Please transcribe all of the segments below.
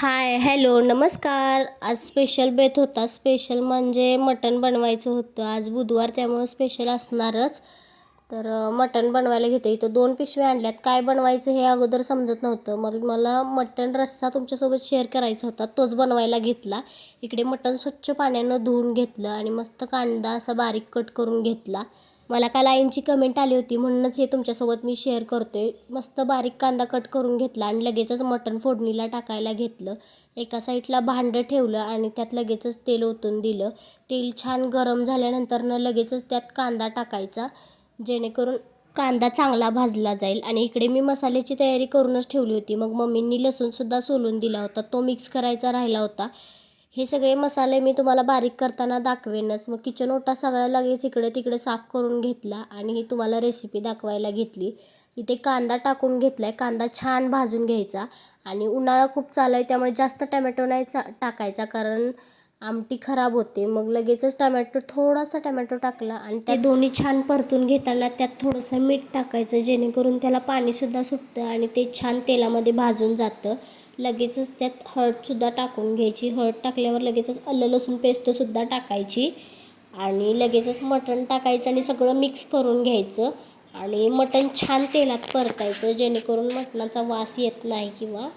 हाय, hello, नमस्कार. आज special बेत होता. स्पेशल म्हणजे मटण बनवायचं होतं. आज बुधवार त्यामुळं स्पेशल असणारच. तर मटण बनवायला घेते. इथं 2 पिशव्या आणल्यात. काय बनवायचं हे अगोदर समजत नव्हतं. मग मला मटण रस्सा तुमच्यासोबत शेअर करायचा होता. तोच बनवायला घेतला. इकडे मटण स्वच्छ पाण्यानं धुवून घेतलं आणि मस्त कांदा असा बारीक कट करून घेतला. मला काल आईंची कमेंट आली होती म्हणूनच हे तुमच्यासोबत मी शेअर करतोय. मस्त बारीक कांदा कट करून घेतला आणि लगेचच मटण फोडणीला टाकायला घेतलं. एका साईडला भांडं ठेवलं आणि त्यात लगेचच तेल ओतून दिलं. तेल छान गरम झाल्यानंतरनं लगेचच त्यात कांदा टाकायचा, जेणेकरून कांदा चांगला भाजला जाईल. आणि इकडे मी मसाल्याची तयारी करूनच ठेवली होती. मग मम्मींनी लसूणसुद्धा सोलून दिला होता, तो मिक्स करायचा राहिला होता. हे सगळे मसाले मी तुम्हाला बारीक करताना दाखवेनच. मग किचन ओटा सगळा लगेच इकडे तिकडे साफ करून घेतला आणि ही तुम्हाला रेसिपी दाखवायला घेतली. इथे कांदा टाकून घेतला आहे. कांदा छान भाजून घ्यायचा. आणि उन्हाळा खूप चालू आहे त्यामुळे जास्त टमॅटो नाही टाकायचा, कारण आमटी खराब होते. मग लगेचच थोडासा टमॅटो टाकला आणि ते दोन्ही छान परतून घेताना त्यात थोडंसं मीठ टाकायचं, जेणेकरून त्याला पाणीसुद्धा सुटतं आणि ते छान तेलामध्ये भाजून जातं. लगेचच त्यात हळदसुद्धा टाकून घ्यायची. हळद टाकल्यावर लगेचच आलं लसूण पेस्टसुद्धा टाकायची आणि लगेचच मटण टाकायचं आणि सगळं मिक्स करून घ्यायचं. आणि मटण छान तेलात परतायचं, जेणेकरून मटणाचा वास येत नाही किंवा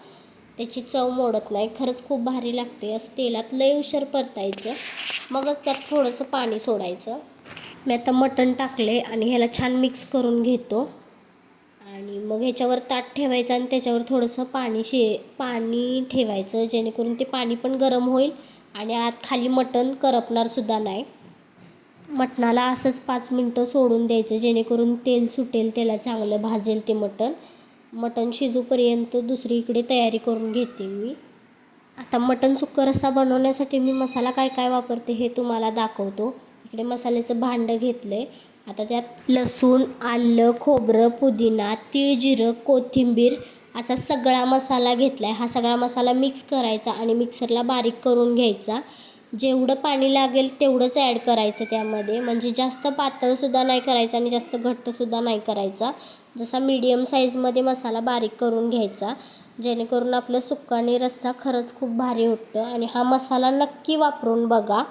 त्याची चव मोडत नाही. खरंच खूप भारी लागते. असं तेलात लय उशीर परतायचं, मगच त्यात थोडंसं पाणी सोडायचं. मी आता मटण टाकले आणि ह्याला छान मिक्स करून घेतो. आणि मग ह्याच्यावर ताट ठेवायचं आणि त्याच्यावर थोडंसं पाणी ठेवायचं, जेणेकरून ते पाणी पण गरम होईल आणि आत खाली मटण करपणारसुद्धा नाही. मटणाला असंच 5 मिनटं सोडून द्यायचं, जेणेकरून तेल सुटेल, त्याला चांगलं भाजेल ते मटण शिजूपर्यंत दुसरीकडे तयारी करून घेते मी. आता मटण सुक्का रस्सा बनवण्यासाठी मी मसाला काय काय वापरते हे तुम्हाला दाखवतो. इकडे मसाल्याचं भांडं घेतलं आहे. आता त्यात लसूण, आलं, खोबरं, पुदिना, तीळ, जिरं, कोथिंबीर असा सगळा मसाला घेतला आहे. हा सगळा मसाला मिक्स करायचा आणि मिक्सरला बारीक करून घ्यायचा. जेवढं पाणी लागेल तेवढंच ॲड करायचं त्यामध्ये, म्हणजे जास्त पातळसुद्धा नाही करायचं आणि जास्त घट्टसुद्धा नाही करायचा. जसा मीडियम साईजमध्ये मसाला बारीक करून घ्यायचा, जेणेकरून आपलं सुक्का आणि रस्सा खरंच खूप भारी होतं. आणि हा मसाला नक्की वापरून बघा.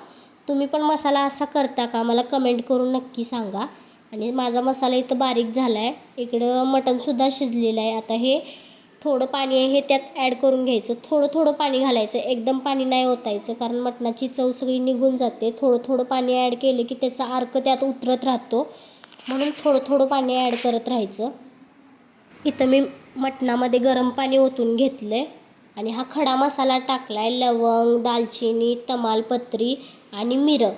तुम्ही पण मसाला असा करता का, मला कमेंट करून नक्की सांगा. आणि माझा मसाला इथं बारीक झाला आहे. इकडं मटणसुद्धा शिजलेलं आहे. आता हे थोडं पाणी आहे हे त्यात ॲड करून घ्यायचं. थोडं थोडं पाणी घालायचं, एकदम पाणी नाही ओतायचं, कारण मटणाची चव सगळी निघून जाते. थोडं थोडं पाणी ॲड केलं की त्याचा अर्क त्यात उतरत राहतो, म्हणून थोडं थोडं पाणी ॲड करत राहायचं. इथं मी मटणामध्ये गरम पाणी ओतून घेतलं आहे आणि हा खडा मसाला टाकला आहे. लवंग, दालचिनी, तमालपत्री आणि मिरं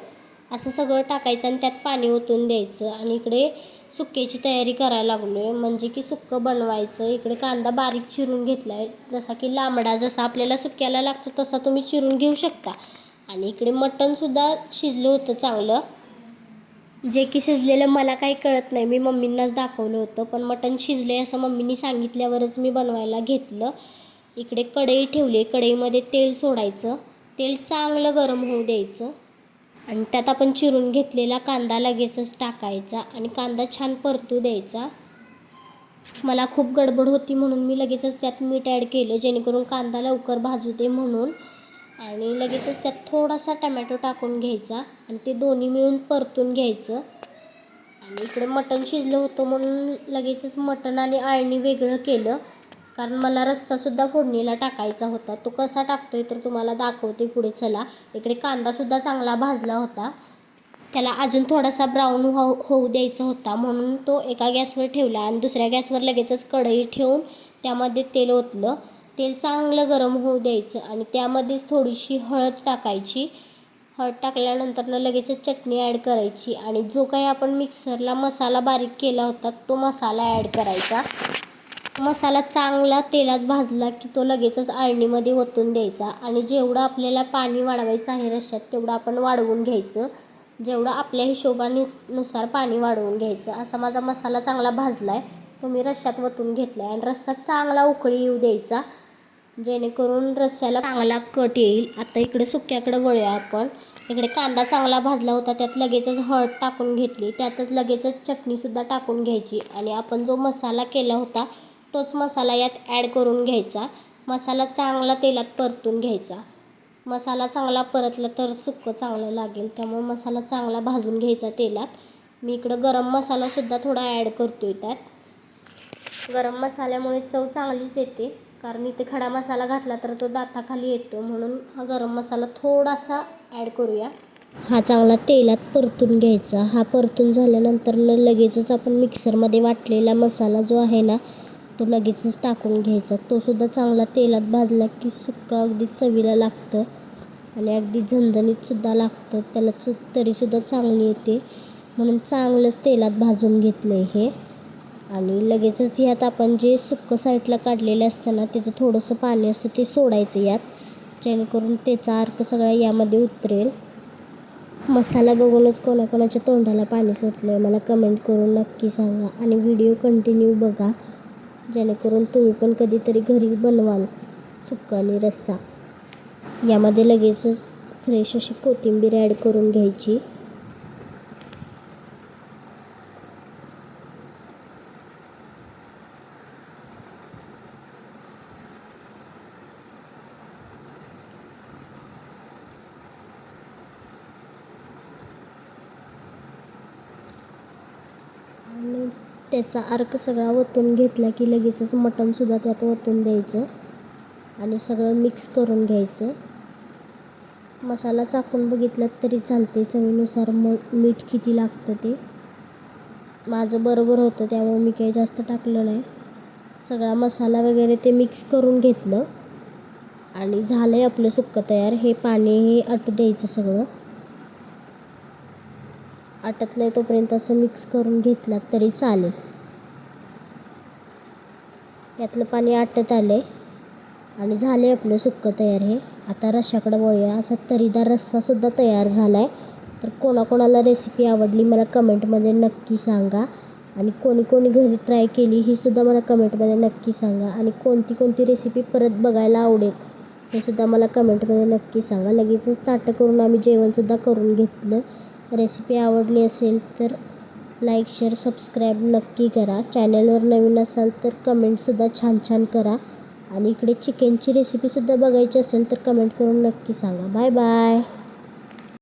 असं सगळं टाकायचं आणि त्यात पाणी ओतून द्यायचं. आणि इकडे सुक्याची तयारी करायला लागलो आहे, म्हणजे की सुक्कं बनवायचं. इकडे कांदा बारीक चिरून घेतला आहे, जसा की लांबडा जसा आपल्याला सुक्याला लागतो तसा तुम्ही चिरून घेऊ शकता. आणि इकडे मटणसुद्धा शिजलं होतं चांगलं, जे की शिजलेलं मला काही कळत नाही, मी मम्मींनाच दाखवलं होतं. पण मटण शिजले असं मम्मींनी सांगितल्यावरच मी बनवायला घेतलं. इकडे कढई ठेवली. कढईमध्ये तेल सोडायचं. तेल चांगलं गरम होऊ द्यायचं आणि त्यात आपण चिरून घेतलेला कांदा लगेचच टाकायचा आणि कांदा छान परतू द्यायचा. मला खूप गडबड होती म्हणून मी लगेचच त्यात मीठ ॲड केलं, जेणेकरून कांदा लवकर भाजू दे म्हणून. आणि लगेचच त्यात थोडासा टमॅटो टाकून घ्यायचा आणि ते दोन्ही मिळून परतून घ्यायचं. आणि इकडे मटण शिजलं होतं म्हणून लगेचच मटण आणि अळणी वेगळं केलं, कारण मला रस्सासुद्धा फोडणीला टाकायचा होता. तो कसा टाकतोय तर तुम्हाला दाखवते पुढे, चला. इकडे कांदासुद्धा चांगला भाजला होता. त्याला अजून थोडासा ब्राऊन होऊ द्यायचा होता, म्हणून तो एका गॅसवर ठेवला आणि दुसऱ्या गॅसवर लगेचच कढई ठेवून त्यामध्ये तेल ओतलं. तेल चांगलं गरम होऊ द्यायचं आणि त्यामध्येच थोडीशी हळद टाकायची. हळद टाकल्यानंतर लगेचच चटणी ॲड करायची आणि जो काही आपण मिक्सरला मसाला बारीक केला होता तो मसाला ॲड करायचा. मसाला चांगला तेलात भाजला की तो लगेचच अळणीमध्ये ओतून द्यायचा आणि जेवढं आपल्याला पाणी वाढवायचं आहे रश्श्यात तेवढं आपण वाढवून घ्यायचं. जेवढं आपल्या हिशोबानुसार पाणी वाढवून घ्यायचं. असा माझा मसाला चांगला भाजला आहे, तो मी रश्श्यात ओतून घेतला आहे. आणि रस्सा चांगला उकळी येऊ द्यायचा, जेणेकरून रस्स्याला चांगला कट येईल. आता इकडे सुक्याकडे वळूया आपण. इकडे कांदा चांगला भाजला होता, त्यात लगेचच हळद टाकून घेतली. त्यातच लगेचच चटणीसुद्धा टाकून घ्यायची आणि आपण जो मसाला केला होता तोच मसाला यात ॲड करून घ्यायचा. मसाला चांगला तेलात परतून घ्यायचा. मसाला चांगला परतला तर सुक्कं चांगलं लागेल, त्यामुळे मसाला चांगला भाजून घ्यायचा तेलात. मी इकडं गरम मसालासुद्धा थोडा ॲड करतो आहे त्यात. गरम मसाल्यामुळे चव चांगलीच येते, कारण इथे खडा मसाला घातला तर तो दाताखाली येतो, म्हणून हा गरम मसाला थोडासा ॲड करूया. हा चांगला तेलात परतून घ्यायचा. हा परतून झाल्यानंतर लगेचच आपण मिक्सरमध्ये वाटलेला मसाला जो आहे ना तो लगेचच टाकून घ्यायचा. तो सुद्धा चांगला तेलात भाजला की सुक्का अगदी चवीला लागतं आणि अगदी झणझणीतसुद्धा लागतं. त्याला तरीसुद्धा चांगली येते, म्हणून चांगलंच तेलात भाजून घेतलं आहे हे. आणि लगेचच यात आपण जे सुक्कं साईडला काढलेलं असतं ना त्याचं थोडंसं पाणी असतं ते सोडायचं यात, जेणेकरून त्याचा अर्क सगळा यामध्ये उतरेल. मसाला बघूनच कोणाकोणाच्या तोंडाला पाणी सुटलं आहे. मला कमेंट करून नक्की सांगा आणि व्हिडिओ कंटिन्यू बघा, जेणेकरून तुम्ही पण कधीतरी घरी बनवाल सुक्का आणि रस्सा. यामध्ये लगेचच फ्रेश अशी कोथिंबीर ॲड करून घ्यायची. आणि त्याचा अर्क सगळा ओतून घेतला की लगेचच मटणसुद्धा त्यात ओतून द्यायचं आणि सगळं मिक्स करून घ्यायचं. मसाला चाखून बघितलात तरी चालते, चवीनुसार मीठ किती लागतं ते. माझं बरोबर होतं, त्यामुळे मी काही जास्त टाकलं नाही. सगळा मसाला वगैरे ते मिक्स करून घेतलं आणि झालं आहे आपलं सुक्कं तयार. हे पाणी हे आटू द्यायचं, सगळं आटत नाही तोपर्यंत असं मिक्स करून घेतलात तरी चालेल. यातलं पाणी आटत आलं आहे आणि झालं आहे आपलं सुक्कं तयार. हे आता रश्श्याकडं वळूया. असा तर्रीदार रस्सासुद्धा तयार झाला आहे. तर कोणाकोणाला रेसिपी आवडली मला कमेंटमध्ये नक्की सांगा आणि कोणी कोणी घरी ट्राय केली ही सुद्धा मला कमेंटमध्ये नक्की सांगा. आणि कोणती कोणती रेसिपी परत बघायला आवडेल हे सुद्धा मला कमेंटमध्ये नक्की सांगा. लगेचच ताटं करून आम्ही जेवणसुद्धा करून घेतलं. रेसिपी आवडली असेल तर लाईक, शेअर, सबस्क्राईब नक्की करा. चॅनलवर नवीन असाल तर कमेंटसुद्धा छान छान करा. आणि इकडे चिकनची रेसिपीसुद्धा बघायची असेल तर कमेंट करून नक्की सांगा. Bye bye.